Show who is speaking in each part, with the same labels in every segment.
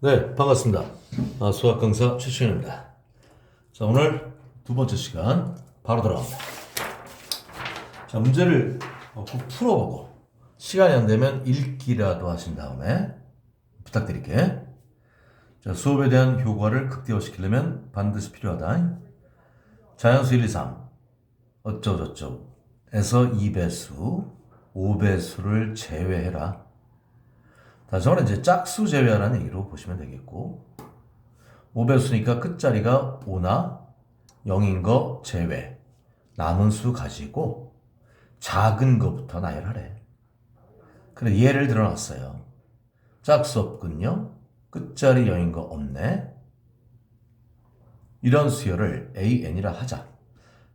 Speaker 1: 네, 반갑습니다. 수학 강사 최시현입니다. 자, 오늘 두 번째 시간 바로 들어갑니다. 자, 문제를 꼭 풀어보고 시간이 안 되면 읽기라도 하신 다음에 부탁드릴게. 자, 수업에 대한 효과를 극대화시키려면 반드시 필요하다. 자연수 1, 2, 3 어쩌고저쩌고 에서 2배수, 5배수를 제외해라. 저는 이제 짝수 제외하라는 얘기로 보시면 되겠고, 5배수니까 끝자리가 5나 0인 거 제외, 남은 수 가지고 작은 거부터 나열하래. 그래, 예를 들어놨어요. 짝수 없군요. 끝자리 0인 거 없네. 이런 수열을 AN이라 하자.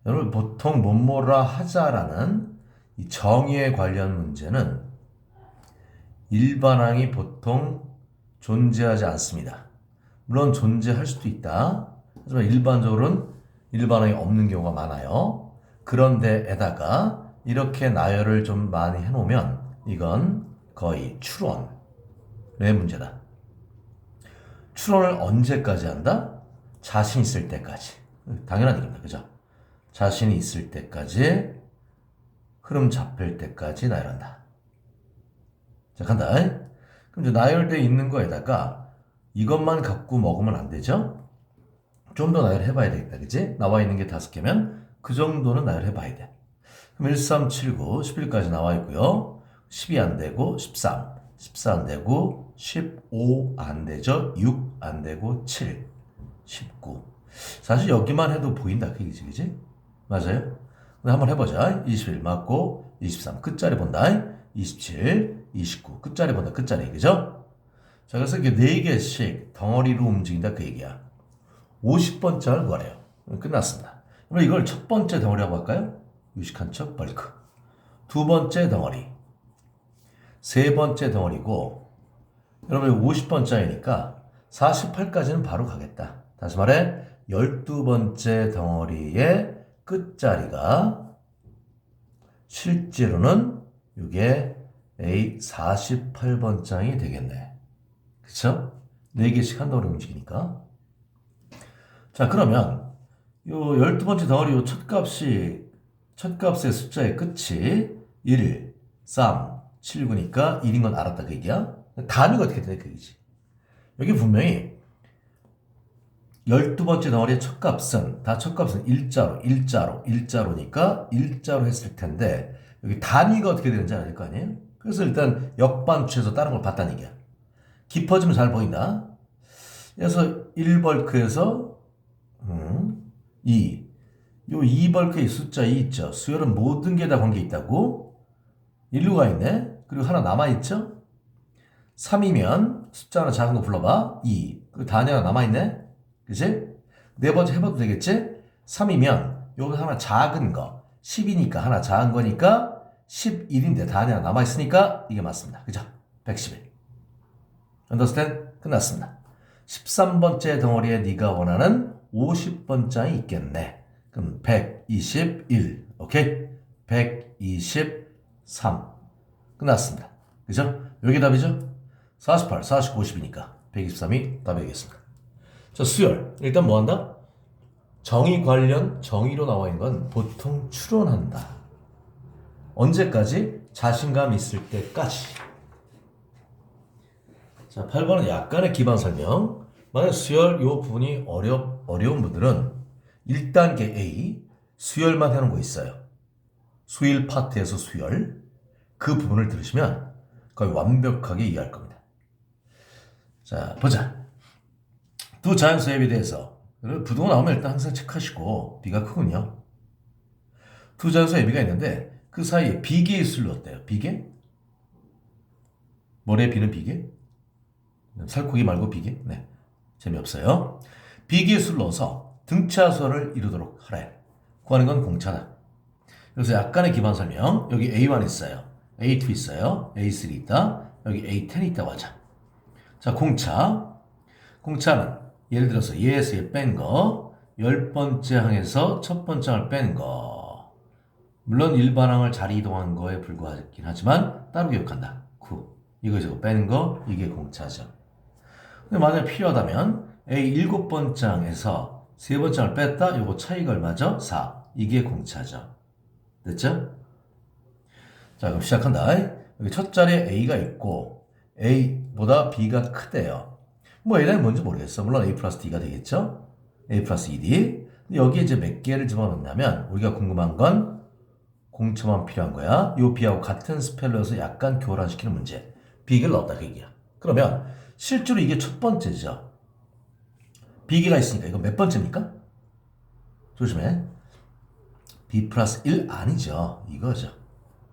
Speaker 1: 여러분, 보통 뭐뭐라 하자라는 이 정의에 관련 문제는 일반항이 보통 존재하지 않습니다. 물론 존재할 수도 있다. 하지만 일반적으로는 일반항이 없는 경우가 많아요. 그런데에다가 이렇게 나열을 좀 많이 해놓으면 이건 거의 추론의 문제다. 추론을 언제까지 한다? 자신 있을 때까지. 당연한 얘기입니다. 그죠? 자신이 있을 때까지, 흐름 잡힐 때까지 나열한다. 자, 간다. 그럼 이제 나열되어 있는 거에다가 이것만 갖고 먹으면 안 되죠? 좀 더 나열해봐야 되겠다. 그지? 나와 있는 게 5개면 그 정도는 나열해봐야 돼. 그럼 1, 3, 7, 9, 11까지 나와 있고요. 12 안 되고 13, 14 안 되고 15 안 되죠? 6 안 되고 7, 19. 사실 여기만 해도 보인다. 그 얘기지, 그지? 맞아요? 한번 해보자. 21 맞고 23 끝자리 본다. 27, 29 끝자리 본다. 끝자리 그죠? 자, 그래서 이게 4개씩 덩어리로 움직인다 그 얘기야. 50번째를 구하래요. 끝났습니다. 그럼 이걸 첫 번째 덩어리라고 할까요? 유식한 척 벌크. 두 번째 덩어리. 세 번째 덩어리고, 여러분 50번째이니까 48까지는 바로 가겠다. 다시 말해 12번째 덩어리의 끝자리가 실제로는 이게 A 48번장이 되겠네. 그쵸? 4개씩 한 덩어리 움직이니까. 자, 그러면 요 12번째 덩어리 요 첫 값의 숫자의 끝이 1, 3, 7, 9니까 1인 건 알았다 그 얘기야. 단위가 어떻게 되냐 그 얘기지. 여기 분명히 12번째 덩어리의 첫 값은 일자로니까 일자로 했을 텐데 여기 단위가 어떻게 되는지 알 거 아니에요? 그래서 일단 역반추에서 다른 걸 봤다는 얘기야. 깊어지면 잘 보인다. 그래서 1벌크에서 2. 요 2벌크의 숫자 2 있죠. 수열은 모든 게 다 관계 있다고. 1루가 있네. 그리고 하나 남아있죠. 3이면 숫자 하나 작은 거 불러봐. 2. 그리고 단위 하나 남아있네. 그치? 네 번째 해봐도 되겠지? 3이면 여기 하나 작은 거 10이니까 하나 작은 거니까 11인데 단위 하나 남아있으니까 이게 맞습니다. 그죠? 111. understand? 끝났습니다. 13번째 덩어리에 네가 원하는 50번장이 있겠네. 그럼 121. 오케이? 123. 끝났습니다. 그죠? 여기 답이죠? 48, 49, 50이니까 123이 답이겠습니다. 자, 수열. 일단 뭐 한다? 정의 관련 정의로 나와 있는 건 보통 추론한다. 언제까지? 자신감 있을 때까지. 자, 8번은 약간의 기반 설명. 만약 수열 요 부분이 어려운 분들은 1단계 A 수열만 해놓은 거 있어요. 수일 파트에서 수열. 그 부분을 들으시면 거의 완벽하게 이해할 겁니다. 자, 보자. 두 자연수 합에 대해서 부등호 나오면 일단 항상 체크하시고 B가 크군요. 두 자연수 합의가 있는데 그 사이에 비계의 수를 어때요? 비계? 뭐래 B는 비계? 살코기 말고 비계? 네, 재미없어요. 비계의 수를 넣어서 등차수를 이루도록 하래. 구하는 건 공차다. 그래서 약간의 기반 설명. 여기 A1 있어요. A2 있어요. A3 있다. 여기 A10 있다고 하자. 자, 공차는 예를 들어서 얘에서 얘 뺀 거, 10번째 항에서 첫 번째 항을 뺀 거. 물론 일반항을 자리 이동한 거에 불과하긴 하지만 따로 기억한다. 이거 저거 빼는 거, 이게 공차죠. 근데 만약에 필요하다면 A 7번장에서 3번장을 뺐다. 요거 차이가 얼마죠? 4. 이게 공차죠. 됐죠? 자, 그럼 시작한다. 여기 첫 자리에 A가 있고 A보다 B가 크대요. 뭐 A는 뭔지 모르겠어. 물론 A 플러스 D가 되겠죠? A 플러스 2D. 근데 여기에 이제 몇 개를 집어넣냐면 우리가 궁금한 건 공차만 필요한 거야. 요 B하고 같은 스펠러여서 약간 교란시키는 문제. B기를 넣었다 그 얘기야. 그러면 실제로 이게 첫 번째죠. B기가 있으니까 이거 몇 번째입니까? 조심해. B 플러스 1 아니죠. 이거죠.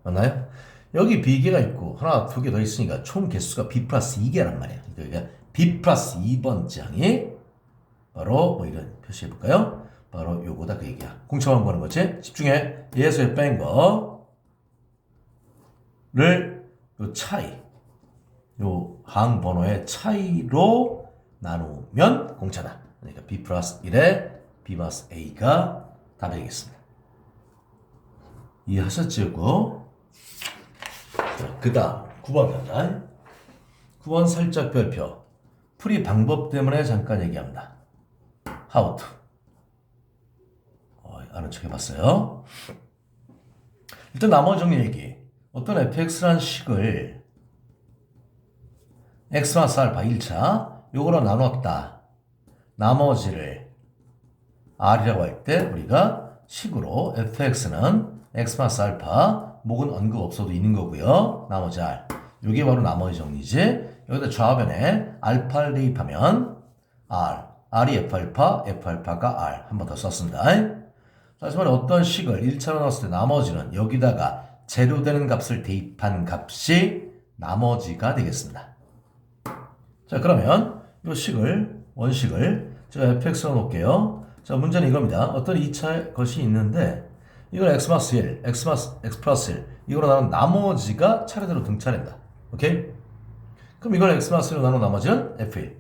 Speaker 1: 맞나요? 여기 B개가 있고 하나, 두 개 더 있으니까 총 개수가 B 플러스 2개란 말이야. 그러니까 B 플러스 2번 장이 바로 뭐 이런 표시해볼까요? 바로 요거다 그 얘기야. 공차만 보는 거지? 집중해. 예수에 뺀 거를 요 차이, 요 항 번호의 차이로 나누면 공차다. 그러니까 B 플러스 1에 B 플러스 A가 답이 되겠습니다. 이해하셨죠? 그 다음 9번 간다. 9번 살짝 별표. 풀이 방법 때문에 잠깐 얘기합니다. How to. 아는 척 해봤어요. 일단 나머지 정리 얘기. 어떤 fx란 식을 x 플러스 알파 1차 요거로 나눴다. 나머지를 r이라고 할 때 우리가 식으로 fx는 x 플러스 알파 목은 언급 없어도 있는 거고요. 나머지 r. 이게 바로 나머지 정리지. 여기다 좌변에 알파를 대입하면 r. r이 f알파, f알파가 r. 한 번 더 썼습니다. 다시 말해 어떤 식을 1차로 넣었을 때 나머지는 여기다가 재료되는 값을 대입한 값이 나머지가 되겠습니다. 자, 그러면 이 식을, 원식을 제가 fx로 놓을게요. 자, 문제는 이겁니다. 어떤 2차 것이 있는데 이걸 x 플러스 1, x 플러스 1 이거로 나눈 나머지가 차례대로 등차된다. 오케이? 그럼 이걸 x 플러스 1로 나눈 나머지는 f1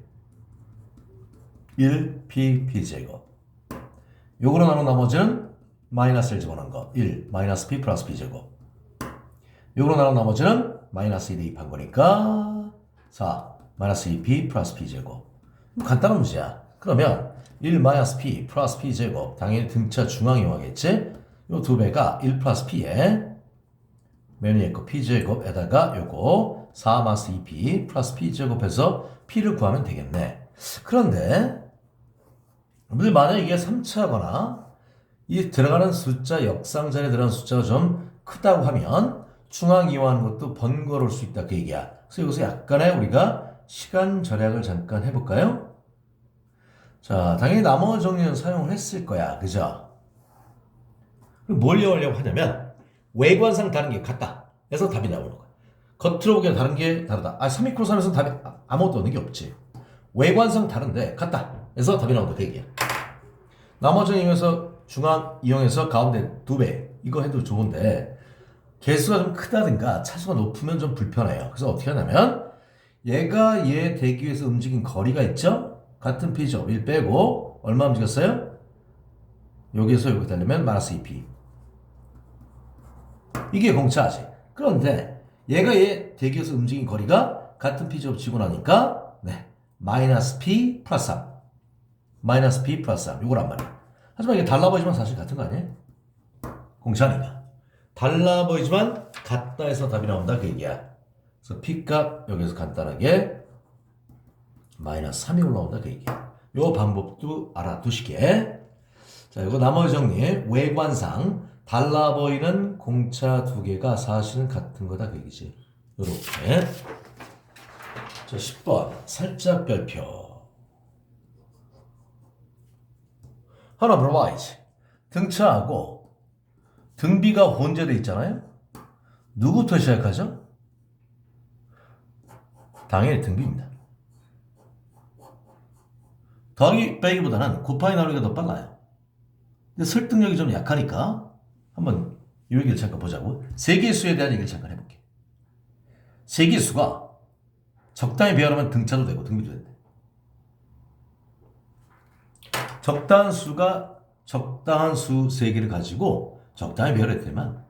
Speaker 1: 1p p제곱 요거로 나눈 나머지는 마이너스 1 집어넣은 거 1 마이너스 p 플러스 p제곱 요거로 나눈 나머지는 마이너스 2 대입한 거니까 4 마이너스 2p 플러스 p제곱 간단한 문제야. 그러면 1 마이너스 p 플러스 p제곱 당연히 등차 중앙 이용하겠지? 요 두 배가 1 플러스 p에 맨 위에 거 p제곱에다가 요거 4 마이너스 2p 플러스 p제곱해서 p를 구하면 되겠네. 그런데 만약에 이게 3차거나 이 들어가는 숫자 역상자리에 들어가는 숫자가 좀 크다고 하면 중앙 이용하는 것도 번거로울 수 있다 그 얘기야. 그래서 여기서 약간의 우리가 시간 절약을 잠깐 해볼까요? 자, 당연히 나머지 정리는 사용을 했을 거야. 그죠? 그럼 뭘 이용하려고 하냐면 외관상 다른 게 같다 해서 답이 나오는 거야. 겉으로 보기엔 다른 게 다르다. 3미크로선에서 답이 아무것도 없는 게 없지. 외관상 다른데 같다 해서 답이 나온다 그 얘기야. 나머지 이용해서 중앙 이용해서 가운데 2배 이거 해도 좋은데 개수가 좀 크다든가 차수가 높으면 좀 불편해요. 그래서 어떻게 하냐면 얘가 얘 대기 위해서 움직인 거리가 있죠? 같은 p죠. 1 빼고 얼마 움직였어요? 여기에서 여기 달리면 마이너스 2p 이게 공차지. 그런데 얘가 얘 대기 위해서 움직인 거리가 같은 p죠. 치고 나니까 네 마이너스 p 플러스 3 마이너스 p 플러스 3 요거란 말이야. 하지만 이게 달라 보이지만 사실 같은 거 아니에요? 공차니까 달라 보이지만 같다 해서 답이 나온다 그 얘기야. 그래서 p값 여기서 간단하게 마이너스 3이 올라온다 그 얘기야. 요 방법도 알아두시게. 자, 이거 나머지 정리. 외관상 달라 보이는 공차 두 개가 사실은 같은 거다 그 얘기지. 요렇게. 자, 10번 살짝 별표. 하나 물어봐야지. 등차하고 등비가 혼재되어 있잖아요. 누구부터 시작하죠? 당연히 등비입니다. 더하기 빼기보다는 곱하기 나누기가 더 빨라요. 근데 설득력이 좀 약하니까 한번 이 얘기를 잠깐 보자고. 세계수에 대한 얘기를 잠깐 해볼게. 세계수가 적당히 배열하면 등차도 되고 등비도 된대. 적당한 수 세 개를 가지고 적당히 배열해야 되면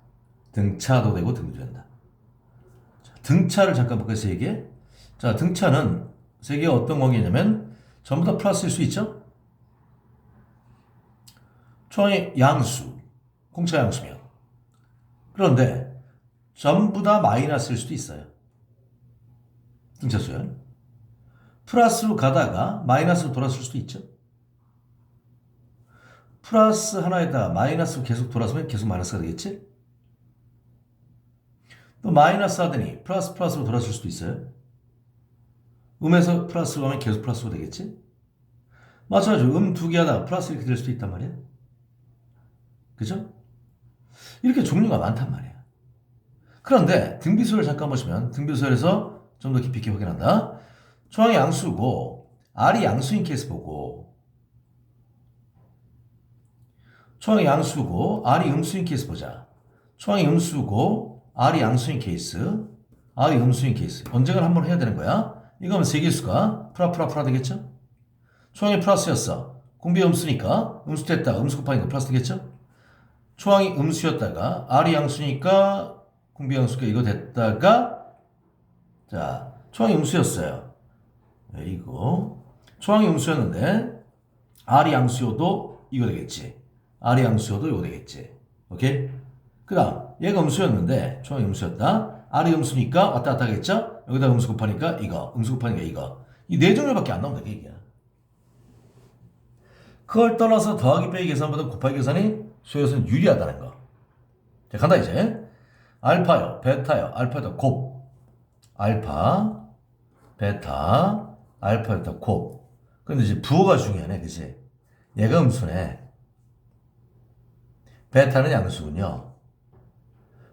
Speaker 1: 등차도 되고 등비도 된다. 자, 등차를 잠깐 볼까요? 세 개. 자, 등차는 세 개가 어떤 관계냐면 전부 다 플러스일 수 있죠? 초항의 양수, 공차 양수면. 그런데 전부 다 마이너스일 수도 있어요. 등차수요. 플러스로 가다가 마이너스로 돌았을 수도 있죠. 플러스 하나에다 마이너스로 계속 돌아서면 계속 마이너스가 되겠지? 또 마이너스 하더니 플러스로 돌았을 수도 있어요. 음에서 플러스로 가면 계속 플러스로 되겠지? 마찬가지로 두 개 하다가 플러스 이렇게 될 수도 있단 말이야. 그죠? 이렇게 종류가 많단 말이야. 그런데 등비소를 잠깐 보시면 등비소에서 좀 더 깊이 있게 확인한다. 초항이 양수고 R이 양수인 케이스 보고 초항이 양수고 R이 음수인 케이스 보자. 초항이 음수고 R이 양수인 케이스 R이 음수인 케이스 언젠가 한번 해야 되는 거야. 이거면 세개수가 프라 되겠죠? 초항이 플러스였어. 공비 음수니까 음수 됐다. 음수 곱하니까 플러스 되겠죠? 초항이 음수였다가 R이 양수니까 공비 양수가 이거 됐다가 자 초항이 음수였어요. 이거 초항이 음수였는데 R이 양수여도 이거 되겠지. R이 양수여도 이거 되겠지. 오케이? 그 다음 얘가 음수였는데 초항이 음수였다. R이 음수니까 왔다 갔다 하겠죠? 여기다 음수 곱하니까 이거 음수 곱하니까 이거 이 네 종류밖에 안 나온다 그 얘기야. 그걸 떠나서 더하기 빼기 계산보다 곱하기 계산이 수에서는 유리하다는 거. 자, 간다 이제. 알파요, 베타요, 알파에다 곱. 알파, 베타, 알파에다 곱. 근데 이제 부호가 중요하네, 그치? 얘가 음수네. 베타는 양수군요.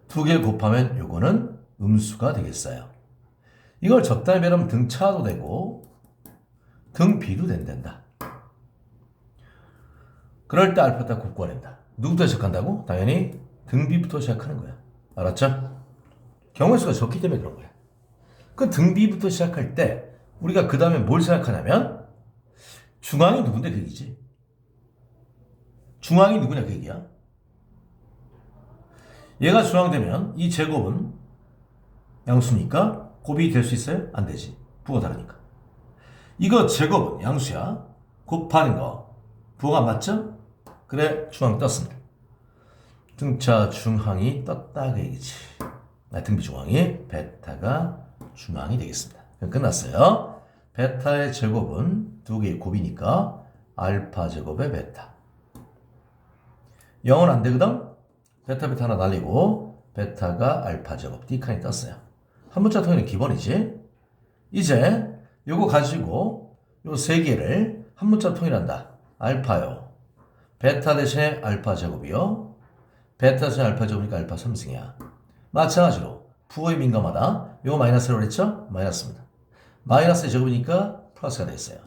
Speaker 1: 두 개를 곱하면 요거는 음수가 되겠어요. 이걸 적당히 배려면 등차도 되고 등비도 된단다. 그럴 때 알파에다 곱 구하낸다. 누구부터 시작한다고? 당연히 등비부터 시작하는 거야. 알았죠? 경우의 수가 적기 때문에 그런 거야. 그 등비부터 시작할 때 우리가 그 다음에 뭘 생각하냐면 중앙이 누군데 그 얘기지. 중앙이 누구냐 그 얘기야. 얘가 중앙되면 이 제곱은 양수니까 곱이 될 수 있어요? 안 되지. 부호가 다르니까. 이거 제곱은 양수야. 곱하는 거 부호가 맞죠? 그래 중앙 떴습니다. 등차 중항이 떴다 그 얘기지. 등비 중항이 베타가 중항이 되겠습니다. 그럼 끝났어요. 베타의 제곱은 두 개의 곱이니까 알파 제곱의 베타. 0은 안 되거든? 베타 하나 날리고 베타가 알파 제곱 D칸이 떴어요. 한 문자 통일은 기본이지. 이제 요거 가지고 요 세 개를 한 문자 통일한다. 알파요. 베타 대신에 알파 제곱이요. 베타 대신에 알파 제곱이니까 알파 3승이야. 마찬가지로 부호에 민감하다. 요거 마이너스라고 그랬죠? 마이너스입니다. 마이너스의 제곱이니까 플러스가 되겠어요.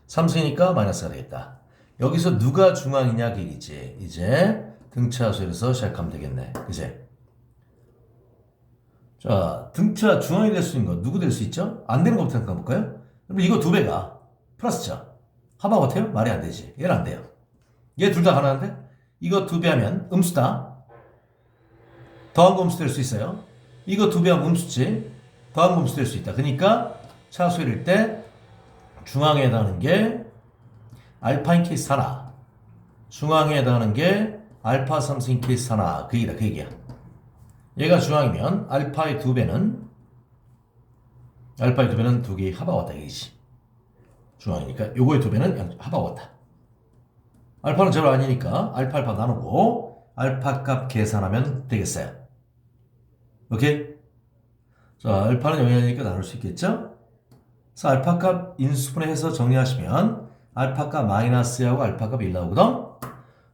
Speaker 1: 3승이니까 마이너스가 되겠다. 여기서 누가 중앙이냐 그 얘기지. 이제 등차수에서 시작하면 되겠네. 그치? 자, 등차 중앙이 될 수 있는 거 누구 될 수 있죠? 안 되는 것부터 생각해 볼까요? 이거 두 배가 플러스죠. 하방 같아요? 말이 안 되지. 얘는 안 돼요. 얘 둘 다 가능한데? 이거 두 배 하면 음수다. 더한 거 음수 될 수 있어요. 이거 두 배 하면 음수지. 더한 거 음수 될 수 있다. 그러니까 차수일 때 중앙에 해당하는 게 알파인 케이스 하나. 중앙에 해당하는 게 알파 3승인 케이스 하나. 그 얘기다. 그 얘기야. 얘가 중앙이면 알파의 두 배는 두 개의 합하가 왔다 이거지. 중앙이니까 요거의 두 배는 합하가 왔다. 알파는 제로 아니니까 알파 나누고 알파 값 계산하면 되겠어요. 오케이? 자, 알파는 0이 아니니까 나눌 수 있겠죠? 그래서 알파 값 인수분해해서 정리하시면 알파 값 마이너스하고 알파 값 1 나오거든?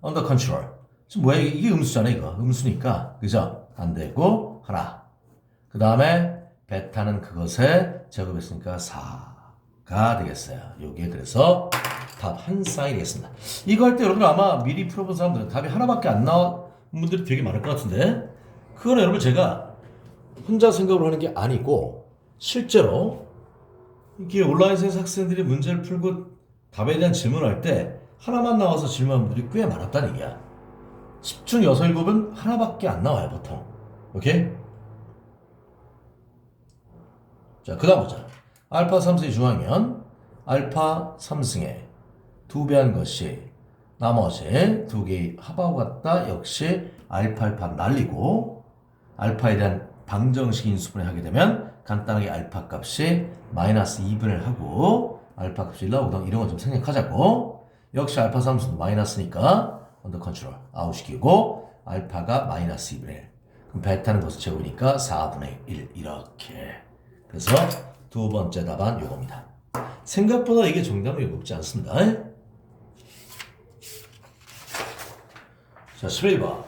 Speaker 1: under control. 지금 뭐야? 이게 음수잖아, 이거. 음수니까. 그죠? 안 되고, 하나. 그 다음에 베타는 그것에 제곱했으니까 4가 되겠어요. 요게 그래서 답 한 쌍이 되겠습니다. 이거 할 때 여러분 아마 미리 풀어본 사람들은 답이 하나밖에 안 나온 분들이 되게 많을 것 같은데, 그거는 여러분 제가 혼자 생각을 하는 게 아니고 실제로 이렇게 온라인에서 학생들이 문제를 풀고 답에 대한 질문을 할 때 하나만 나와서 질문하는 분들이 꽤 많았다는 얘기야. 10중 6, 7은 하나밖에 안 나와요 보통. 오케이? 자, 그 다음 보자. 알파 3승이 중하면 알파 3승의 2배한 것이 나머지 두 개의 합하고 같다. 역시 알파 날리고 알파에 대한 방정식 인수분해 하게 되면 간단하게 알파 값이 마이너스 2분을 하고 알파 값이 1 나오거든. 이런 거 좀 생략하자고. 역시 알파 3승도 마이너스니까 언더 컨트롤 아웃시키고 알파가 마이너스 2분의 1. 그럼 베타는 것을 채우니까 4분의 1 이렇게. 그래서 두 번째 답안 요겁니다. 생각보다 이게 정답이 높지 않습니다. 자, 11번.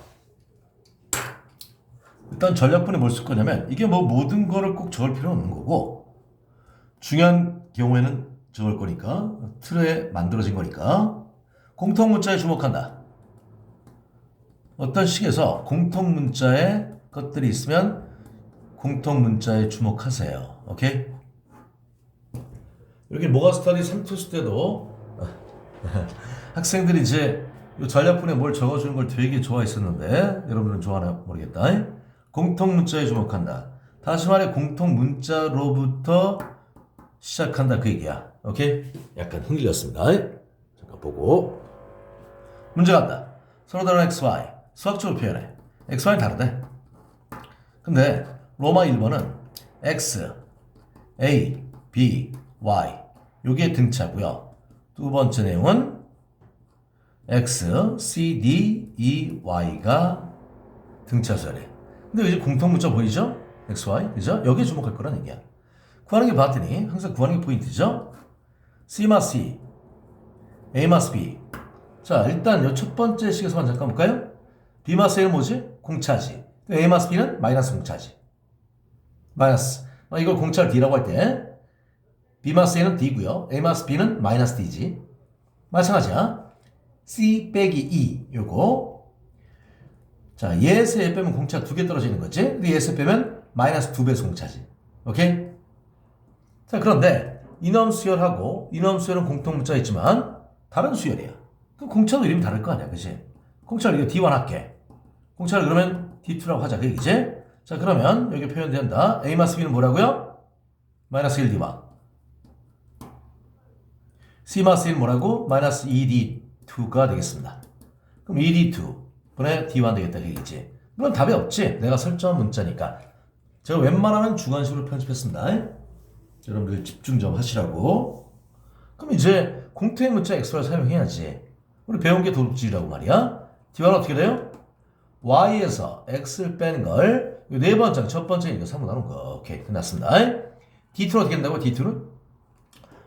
Speaker 1: 일단 전략분이 뭘 쓸 거냐면 이게 뭐 모든 거를 꼭 적을 필요는 없는 거고 중요한 경우에는 적을 거니까 틀에 만들어진 거니까 공통 문자에 주목한다. 어떤 식에서 공통 문자에 것들이 있으면 공통 문자에 주목하세요. 오케이? 여기 모가 스터디 3투스 때도 학생들이 이제 전략분에 뭘 적어주는 걸 되게 좋아했었는데 여러분들은 좋아하나 모르겠다. 공통 문자에 주목한다. 다시 말해 공통 문자로부터 시작한다 그 얘기야. 오케이? 약간 흥일렸습니다. 잠깐 보고 문제 간다. 서로 다른 XY 수학적으로 표현해. XY는 다르대. 근데 로마 1번은 X, A, B, Y 요게 등차고요. 두 번째 내용은 X, C, D, E, Y가 등차수열해. 근데 이제 공통 문자 보이죠? X, Y, 그죠? 여기에 주목할 거란 얘기야. 구하는 게 봤더니 항상 구하는 게 포인트죠? C 마스 C, A 마스 B. 자, 일단 이 첫 번째 식에서만 잠깐 볼까요? B 마스 A는 뭐지? 공차지. A 마스 B는 마이너스 공차지. 마이너스. 이걸 공차를 D라고 할 때 B 마스 A는 D고요. A 마스 B는 마이너스 D지. 마찬가지야. C 빼기 E 요거. 자, 얘에서 얘 빼면 공차 2개 떨어지는 거지. 근데 얘에서 빼면 마이너스 2배에서 공차지. 오케이? 자, 그런데 이놈 수열하고 이놈 수열은 공통 문자 있지만 다른 수열이야. 그럼 공차도 이름이 다를 거 아니야. 그치? 공차를 이거 D1 할게. 공차를 그러면 D2라고 하자. 그 얘기지? 자, 그러면 여기 표현된다. A 마스 B는 뭐라고요? 마이너스 1D와 C 마스 1 뭐라고? 마이너스 2D2가 되겠습니다. 그럼 2D2 분의 D1 되겠다. 그 얘기지? 물론 답이 없지. 내가 설정한 문자니까. 제가 웬만하면 주관식으로 편집했습니다. 여러분들 집중 좀 하시라고. 그럼 이제 공통의 문자 X를 사용해야지. 우리 배운 게 도둑질이라고 말이야. D1은 어떻게 돼요? Y에서 X를 빼는 걸 네 번째, 첫 번째니까 3로 나눈 거. 오케이, 끝났습니다. D2는 어떻게 된다고? D2는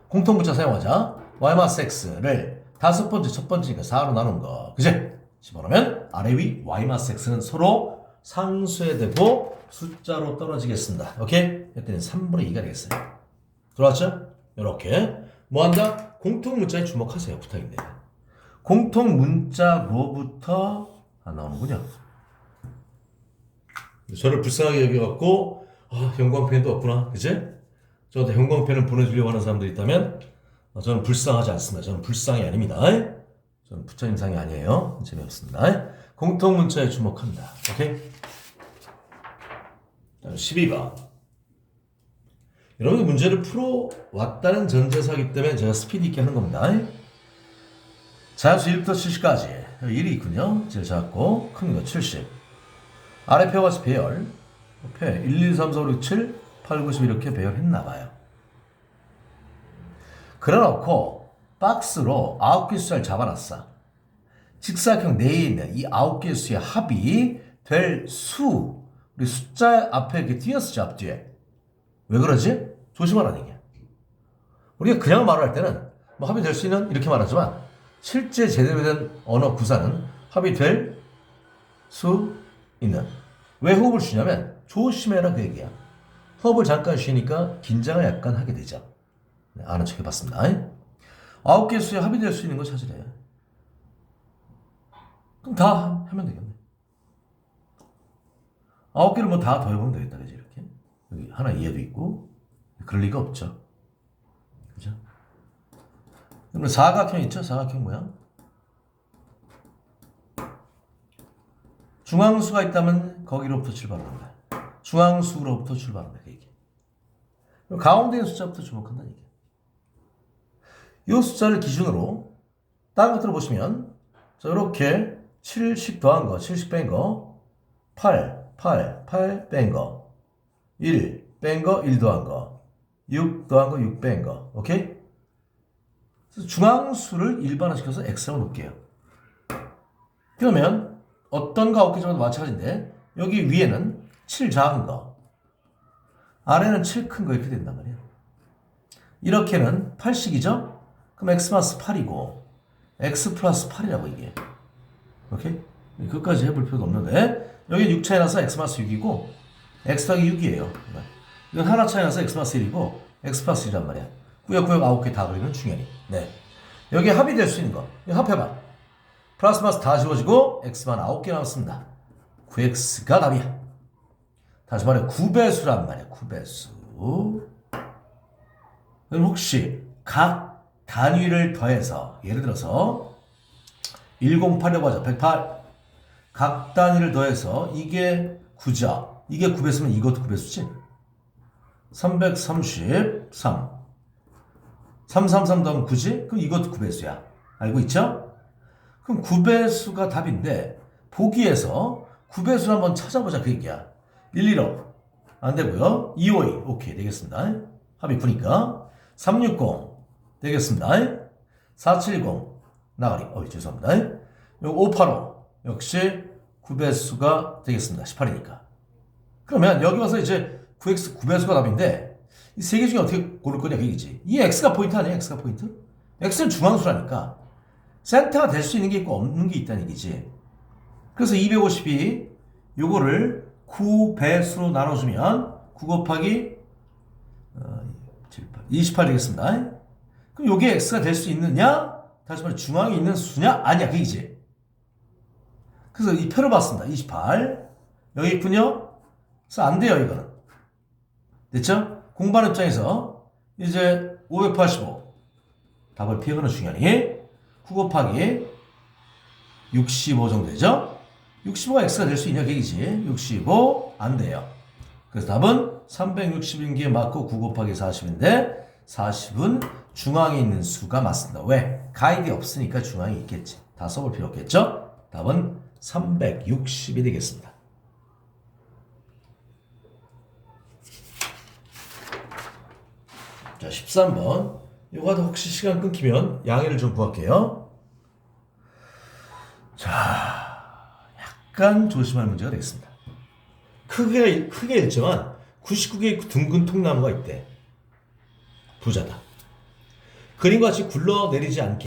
Speaker 1: 공통 문자 사용하자. Y 마스 X를 다섯 번째, 첫 번째니까 4로 나눈 거. 그치? 집어넣으면 아래 위 Y 마스 X는 서로 상쇄되고 숫자로 떨어지겠습니다. 오케이? 이때는 3분의 2가 되겠어요. 들어왔죠? 이렇게 뭐 한다? 공통 문자에 주목하세요. 부탁인데. 공통 문자로부터 안 나오는군요. 저를 불쌍하게 여겨갖고 형광펜도 없구나. 그치? 저한테 형광펜을 보내주려고 하는 사람들이 있다면 저는 불쌍하지 않습니다. 저는 불쌍이 아닙니다. 저는 부처님상이 아니에요. 재미없습니다. 공통 문자에 주목한다. 오케이? 12번. 여러분이 문제를 풀어왔다는 전제사이기 때문에 제가 스피드 있게 하는 겁니다. 자연수 1부터 70까지 1이 있군요. 제일 작고 큰 거 70. 아래 표와 같이 배열. 1, 2, 3, 4, 5, 6, 7, 8, 9, 10 이렇게 배열했나봐요. 그래놓고 박스로 9개 숫자를 잡아놨어. 직사각형 내에 있는 이 9개 수의 합이 될 수. 우리 숫자 앞에 이렇게 띄었지, 앞뒤에. 왜 그러지? 조심하라는 얘기야. 우리가 그냥 말을 할 때는 뭐 합이 될 수 있는 이렇게 말하지만 실제 제대로 된 언어 구사는 합이 될 수 있는. 왜 호흡을 쉬냐면 조심해라 그 얘기야. 호흡을 잠깐 쉬니까 긴장을 약간 하게 되죠. 네, 아는 척 해봤습니다. 9개 수에 합이 될 수 있는 거 찾으래. 그럼 다 하면 되겠네. 9개를 뭐 다 더해보면 되겠다. 그지? 이렇게. 여기 하나 이해도 있고. 그럴 리가 없죠. 그죠? 그러면 사각형 있죠? 사각형 모양. 중앙수가 있다면 거기로부터 출발합니다. 중앙수로부터 출발합니다. 그 얘기. 가운데 있는 숫자부터 주목한다는 얘기예요. 이 숫자를 기준으로 다른 것들을 보시면 자, 이렇게 7씩 더한 거, 7씩 뺀 거, 8 뺀 거, 1 뺀 거, 1 더한 거, 6 더한 거, 6 뺀 거. 오케이? 그래서 중앙수를 일반화시켜서 x라고 놓을게요. 그러면 어떤 거 9개 정도 마찬가지인데 여기 위에는 7 작은 거, 아래는 7 큰 거 이렇게 된단 말이에요. 이렇게는 8씩이죠? 그럼 x 마이너스 8이고 x 플러스 8이라고 이게. 오케이? 끝까지 해볼 필요도 없는데 여기 6 차이 나서 x 마이너스 6이고 x 더하기 6이에요. 이건 하나 차이 나서 x 마이너스 1이고 x 플러스 1이란 말이야. 구역구역 9개 다 그리는 중요히. 네. 여기 합이 될 수 있는 거. 이거 합해봐. 플러스 마이너스 다 지워지고 x만 9개 남았습니다. 9x가 답이야. 다시 말해 9배수란 말이야. 9배수. 그럼 혹시 각 단위를 더해서 예를 들어서 108이라고 하자. 108. 각 단위를 더해서 이게 9죠. 이게 9배수면 이것도 9배수지. 333. 333 더하면 9지? 그럼 이것도 9배수야. 알고 있죠? 그럼 9배수가 답인데 보기에서 9배수를 한번 찾아보자 그 얘기야. 115 안 되고요. 252 오케이 되겠습니다. 합이 9니까 360 되겠습니다. 470 나가리 죄송합니다. 585 역시 9배수가 되겠습니다. 18이니까. 그러면 여기 와서 이제 9x 9배수가 답인데 이 세 개 중에 어떻게 고를 거냐 그 얘기지. 이 x가 포인트 아니야? x가 포인트? x는 중앙수라니까 센터가 될 수 있는 게 있고 없는 게 있다는 얘기지. 그래서 252 요거를 9배수로 나눠주면 9 곱하기 28 되겠습니다. 그럼 요게 x가 될 수 있느냐? 다시 말해 중앙에 있는 수냐? 아니야 그 얘기지. 그래서 이 표를 봤습니다. 28 여기 있군요. 그래서 안 돼요 이거는. 됐죠? 공부하는 입장에서 이제 585 답을 피하는 중요하니 9 곱하기 65 정도 되죠? 65가 x가 될 수 있냐 그 얘기지. 65 안 돼요. 그래서 답은 360인 게 맞고 9 곱하기 40인데 40은 중앙에 있는 수가 맞습니다. 왜? 가이드 없으니까 중앙에 있겠지. 다 써볼 필요 없겠죠? 답은 360이 되겠습니다. 자, 13번. 이거 하다 혹시 시간 끊기면 양해를 좀 구할게요. 자, 약간 조심할 문제가 되겠습니다. 크게 일정한 99개의 둥근 통나무가 있대. 부자다. 그림과 같이 굴러내리지 않게